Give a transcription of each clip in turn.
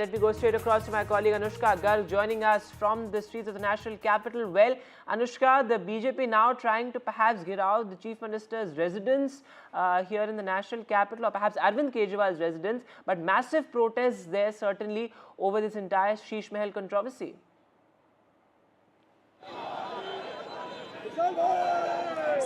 Let me go straight across to my colleague Anushka Garg joining us from the streets of the national capital. Well, Anushka, the BJP now trying to perhaps get out the Chief Minister's residence here in the national capital, or perhaps Arvind Kejriwal's residence, but massive protests there certainly over this entire Sheesh Mahal controversy.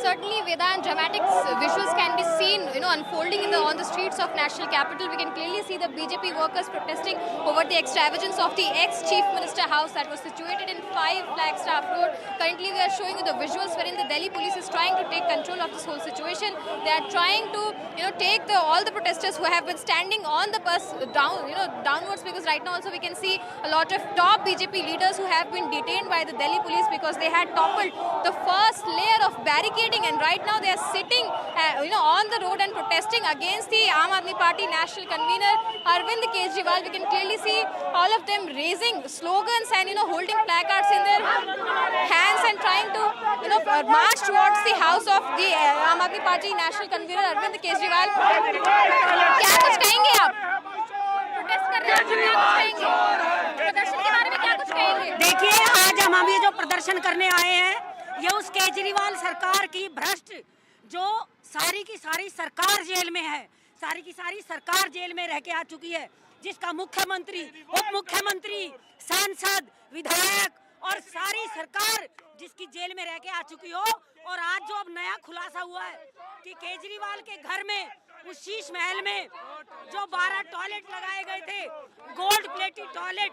Certainly, Vedant, dramatic visuals can be seen, unfolding on the streets of national capital. We can clearly see the BJP workers protesting over the extravagance of the ex-Chief Minister house that was situated in 5 Flagstaff Road. Currently, we are showing you the visuals wherein the Delhi police is trying to take control of this whole situation. They are trying to, take all the protesters who have been standing on the bus downwards, because right now also we can see a lot of top BJP leaders who have been detained by the Delhi police because they had toppled the first layer of barricading, and right now they are sitting on the road and protesting against the Aam Aadmi Party national convener Arvind Kejriwal. We can clearly see all of them raising slogans and holding placards in their hands and trying to march towards the house of the Aam Aadmi Party national convener Arvind Kejriwal. क्या कुछ कहेंगे आप? Protest कर रहे हैं, क्या कुछ कहेंगे? प्रदर्शन के बारे में क्या कुछ कहेंगे? देखिए, आज हम अभी जो प्रदर्शन करने आए हैं, ये उस केजरीवाल सरकार की भ्रष्ट, जो सारी की सारी सरकार जेल में है, सारी की सारी सरकार जेल में रह के आ चुकी है, जिसका मुख्यमंत्री, उप मुख्यमंत्री, सांसद, विधायक और सारी सरकार जिसकी जेल में रह के आ चुकी हो। और आज जो अब नया खुलासा हुआ है कि केजरीवाल के घर में, उस शीश महल में जो 12 टॉयलेट लगाए गए थे, गोल्ड प्लेटेड टॉयलेट,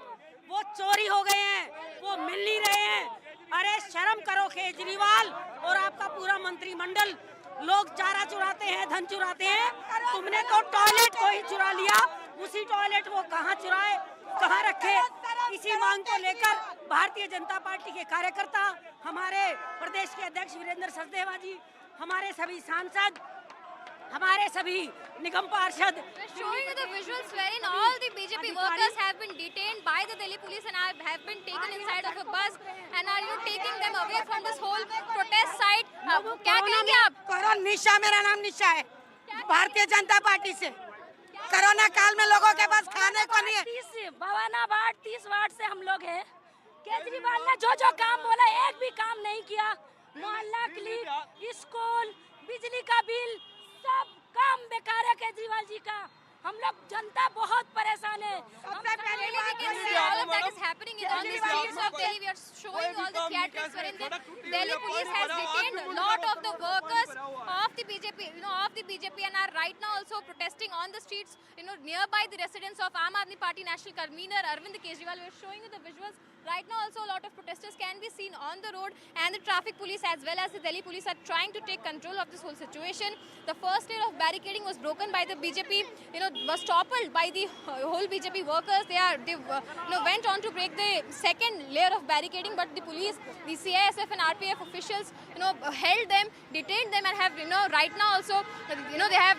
वो चोरी हो गए हैं, वो मिल नहीं रहे हैं। अरे शर्म करो केजरीवाल और आपका पूरा मंत्रिमंडल। लोग चारा चुराते हैं, धन चुराते हैं, तुमने तो टॉयलेट को ही चुरा लिया। उसी टॉयलेट वो कहाँ चुराए, कहाँ रखे? इसी मांग को लेकर भारतीय जनता पार्टी के कार्यकर्ता, हमारे प्रदेश के अध्यक्ष वीरेंद्र सचदेवा जी, हमारे सभी सांसद, हमारे सभी निगम पार्षद, showing you the visuals wherein all the BJP workers have been detained by the Delhi police and have been taken inside of a bus and are taking them away from this whole protest site. क्या कहेंगे आप? करो निशा, मेरा नाम निशा है, Bharatiya Janata party से। Corona काल में लोगों के पास खाने को नहीं है। 30 वार्ड से हम लोग हैं। केजरीवाल ने जो जो काम बोला, एक भी काम नहीं किया। मोहल्ला क्लिनिक, स्कूल, बिजली का बिल, सब काम बेकार है केजरीवाल जी का। हम लोग जनता बहुत परेशान है। All of that is happening on the streets of Delhi. We are showing all the theatrics wherein the Delhi police has detained a lot of the workers of the BJP, and are right now also protesting on the streets, nearby the residence of Aam Aadmi Party national convener Arvind Kejriwal. We are showing you the visuals. Right now also a lot of protesters can be seen on the road, and the traffic police as well as the Delhi police are trying to take control of this whole situation. The first layer of barricading was broken by the BJP, was toppled by the whole BJP workers. They went on to break the second layer of barricading, but the police, the CISF and RPF officials, held them, detained them, and have, right now also, they have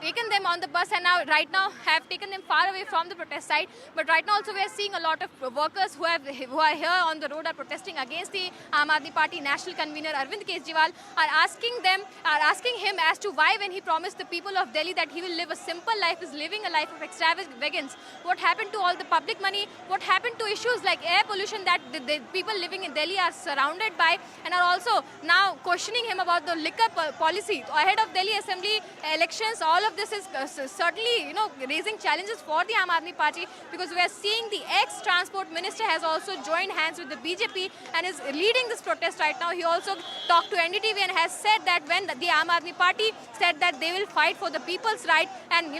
taken them on the bus, and now right now have taken them far away from the protest site. But right now also we are seeing a lot of workers who are here on the road, are protesting against the Aam Aadmi Party national convener Arvind Kejriwal, are asking him as to why, when he promised the people of Delhi that he will live a simple life, is living a life of extravagance. What happened to all the public money? What happened to issues like air pollution that the people living in Delhi are surrounded by, and are also now questioning him about the liquor policy ahead of Delhi Assembly elections? All of this is certainly raising challenges for the Aam Aadmi Party, because we are seeing the ex-transport minister has also joined hands with the BJP and is leading this protest right now. He also talked to NDTV and has said that when the Aam Aadmi Party said that they will fight for the people's right, and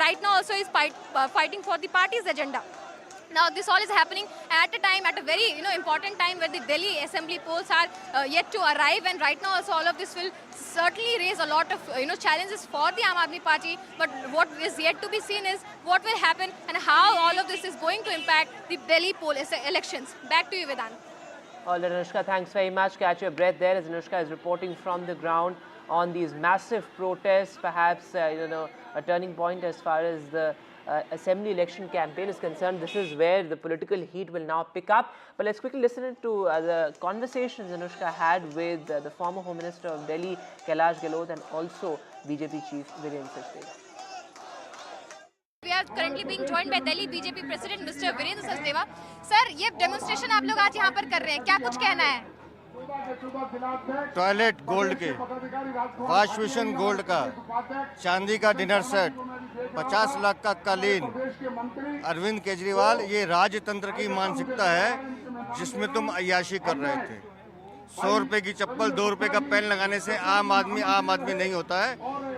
right now also is fighting for the party's agenda. Now this all is happening at a very important time where the Delhi Assembly polls are yet to arrive, and right now also all of this will certainly raise a lot of challenges for the Aam Aadmi Party. But what is yet to be seen is what will happen and how all of this is going to impact the Delhi elections. Back to you, Vedant. All right, Anushka, thanks very much. Catch your breath there as Anushka is reporting from the ground on these massive protests, perhaps a turning point as far as the assembly election campaign is concerned. This is where the political heat will now pick up. But let's quickly listen to the conversations Anushka had with the former Home Minister of Delhi, Kailash Gehlots, and also BJP Chief Viren Sachdeva. are currently being joined by Delhi BJP President Mr. Virendra Sachdeva. Sir, ये demonstration आप लोग आज यहाँ पर कर रहे हैं, क्या कुछ कहना है? टॉयलेट गोल्ड के, वॉश बेसिन गोल्ड का, चांदी का डिनर सेट, 50 लाख का कालीन। अरविंद केजरीवाल, ये राजतंत्र की मानसिकता है जिसमें तुम अय्याशी कर रहे थे। 100 रुपए की चप्पल 2 रुपए का पेन लगाने से आम आदमी नहीं होता है,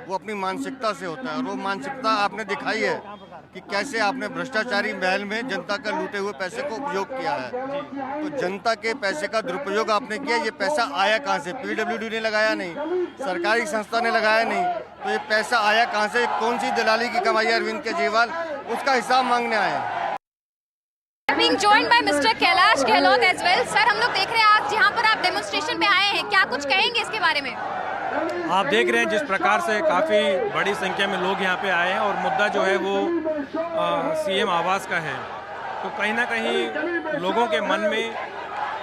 वो अपनी मानसिकता से होता है। और वो मानसिकता आपने दिखाई है कि कैसे आपने भ्रष्टाचारी महल में जनता का लूटे हुए पैसे को उपयोग किया है। तो जनता के पैसे का दुरुपयोग आपने किया। ये पैसा आया कहाँ से? पीडब्ल्यूडी ने लगाया नहीं, सरकारी संस्था ने लगाया नहीं, तो ये पैसा आया कहाँ से? कौन सी दलाली की कमाई है अरविंद केजरीवाल? उसका हिसाब मांगने आए हैं। Being joined by Mr. Kailash Gehlot as well. Sir, हम लोग देख रहे हैं आज जहाँ पर आप डेमोन्स्ट्रेशन पे आए हैं, क्या कुछ कहेंगे इसके बारे में? आप देख रहे हैं जिस प्रकार से काफ़ी बड़ी संख्या में लोग यहाँ पे आए हैं और मुद्दा जो है वो सीएम आवास का है। तो कहीं ना कहीं लोगों के मन में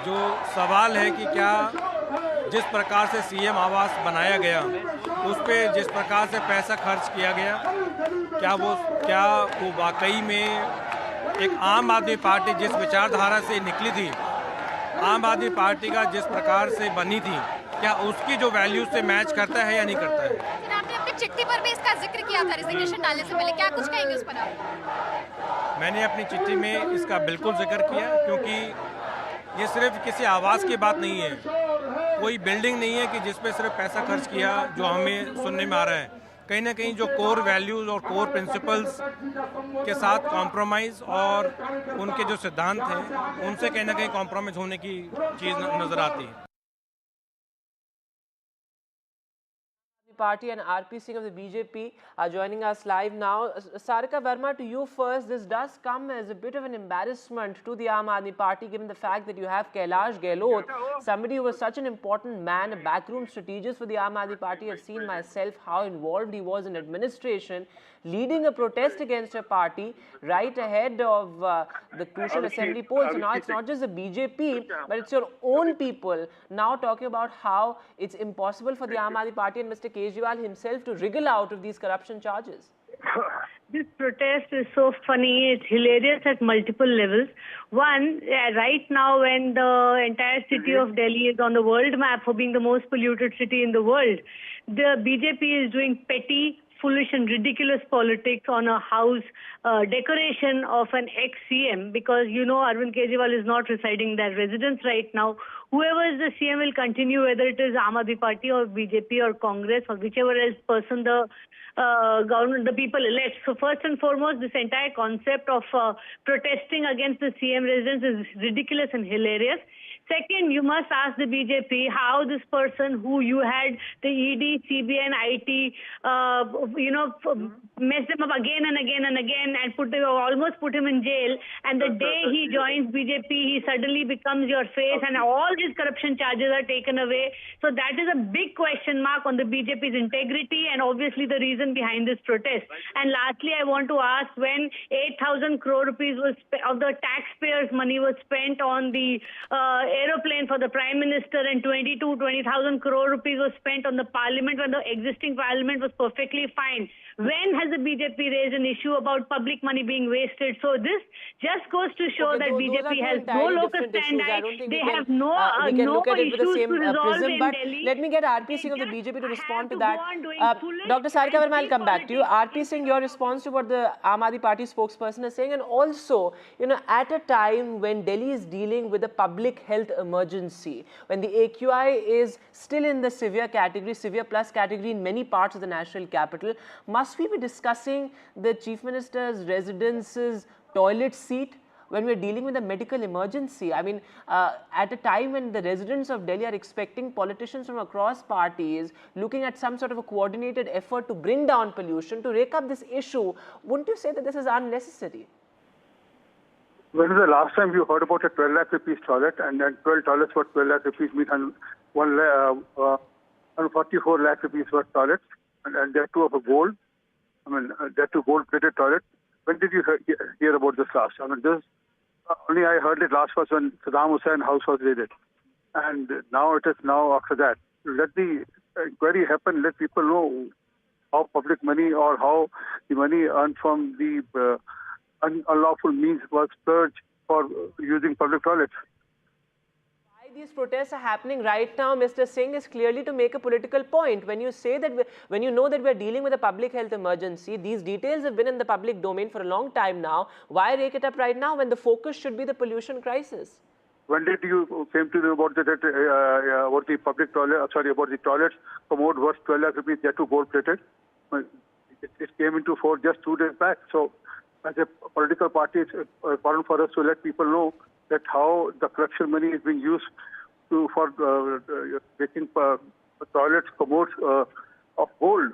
जो सवाल है कि क्या जिस प्रकार से सीएम आवास बनाया गया, उस पर जिस प्रकार से पैसा खर्च किया गया, क्या वो वाकई में एक आम आदमी पार्टी जिस विचारधारा से निकली थी, आम आदमी पार्टी का जिस प्रकार से बनी थी, क्या उसकी जो वैल्यूज से मैच करता है या नहीं करता है? आपने अपनी चिट्ठी पर भी इसका जिक्र किया था रिजिग्नेशन डालने से पहले, क्या कुछ कहेंगे उस पर आप? मैंने अपनी चिट्ठी में इसका बिल्कुल जिक्र किया, क्योंकि ये सिर्फ किसी आवास की बात नहीं है, कोई बिल्डिंग नहीं है कि जिस पे सिर्फ पैसा खर्च किया, जो हमें सुनने में आ रहा है। कहीं ना कहीं जो कोर वैल्यूज़ और कोर प्रिंसिपल्स के साथ कॉम्प्रोमाइज़ और उनके जो सिद्धांत हैं, उनसे कहीं ना कहीं कॉम्प्रोमाइज़ होने की चीज़ नज़र आती है। Party and RP Singh of the BJP are joining us live now. Sarika Verma, to you first. This does come as a bit of an embarrassment to the Aam Aadmi Party, given the fact that you have Kailash Gehlot, somebody who was such an important man, a backroom strategist for the Aam Aadmi Party. I've seen myself how involved he was in administration, leading a protest against a party right ahead of the crucial assembly polls. So now it's not just the BJP, but it's your own people now talking about how it's impossible for the Aam Aadmi Party and Mr. Kejriwal himself to wriggle out of these corruption charges. This protest is so funny. It's hilarious at multiple levels. One, right now when the entire city of Delhi is on the world map for being the most polluted city in the world, the BJP is doing petty, foolish and ridiculous politics on a house decoration of an ex-CM, because you know Arvind Kejriwal is not residing in that residence right now. Whoever is the CM will continue, whether it is Aam Aadmi Party or BJP or Congress or whichever else person the government, the people elect. So first and foremost, this entire concept of protesting against the CM residence is ridiculous and hilarious. Second, you must ask the BJP how this person who you had the ED, CBI and IT, messed him up again and again and again and almost put him in jail. And the day he joins BJP, he suddenly becomes your face and all his corruption charges are taken away. So that is a big question mark on the BJP's integrity and obviously the reason behind this protest. And lastly, I want to ask, when 8,000 crore rupees was of the taxpayers' money was spent on the aeroplane for the Prime Minister and 20,000 crore rupees was spent on the parliament when the existing parliament was perfectly fine. When has the BJP raised an issue about public money being wasted? So this just goes to show that BJP has no local stand. They have no issues to resolve in Delhi. Let me get RP Singh of the BJP to respond to that. Dr. Sarika Verma, I'll come back to you. RP Singh, your response to what the Aam Aadmi Party spokesperson is saying, and also, you know, at a time when Delhi is dealing with a public health emergency, when the AQI is still in the severe category, severe plus category in many parts of the national capital, must we be discussing the Chief Minister's residence's toilet seat when we're dealing with a medical emergency? I mean, at a time when the residents of Delhi are expecting politicians from across parties looking at some sort of a coordinated effort to bring down pollution, to rake up this issue, wouldn't you say that this is unnecessary? When was the last time you heard about a 12 lakh rupees toilet, and then 12 toilets for 12 lakh rupees means 44 lakh rupees worth toilets, and they're two of a gold. I mean, they're two gold-plated toilets. When did you hear about this last? I mean, this only I heard it last was when Saddam Hussein house was raided, and now it is now after that. Let the inquiry happen. Let people know how public money or how the money earned from the unlawful means was purged for using public toilets. Why these protests are happening right now, Mr. Singh, is clearly to make a political point. When you say that, when you know that we're dealing with a public health emergency, these details have been in the public domain for a long time now. Why rake it up right now when the focus should be the pollution crisis? When did you came to know about about the public toilet? Sorry, about the toilets commode worth 12 lakh rupees, that too gold plated. It came into force just 2 days back. So, as a political party, it's important for us to let people know that how the corruption money is being used for making toilets commodes of gold.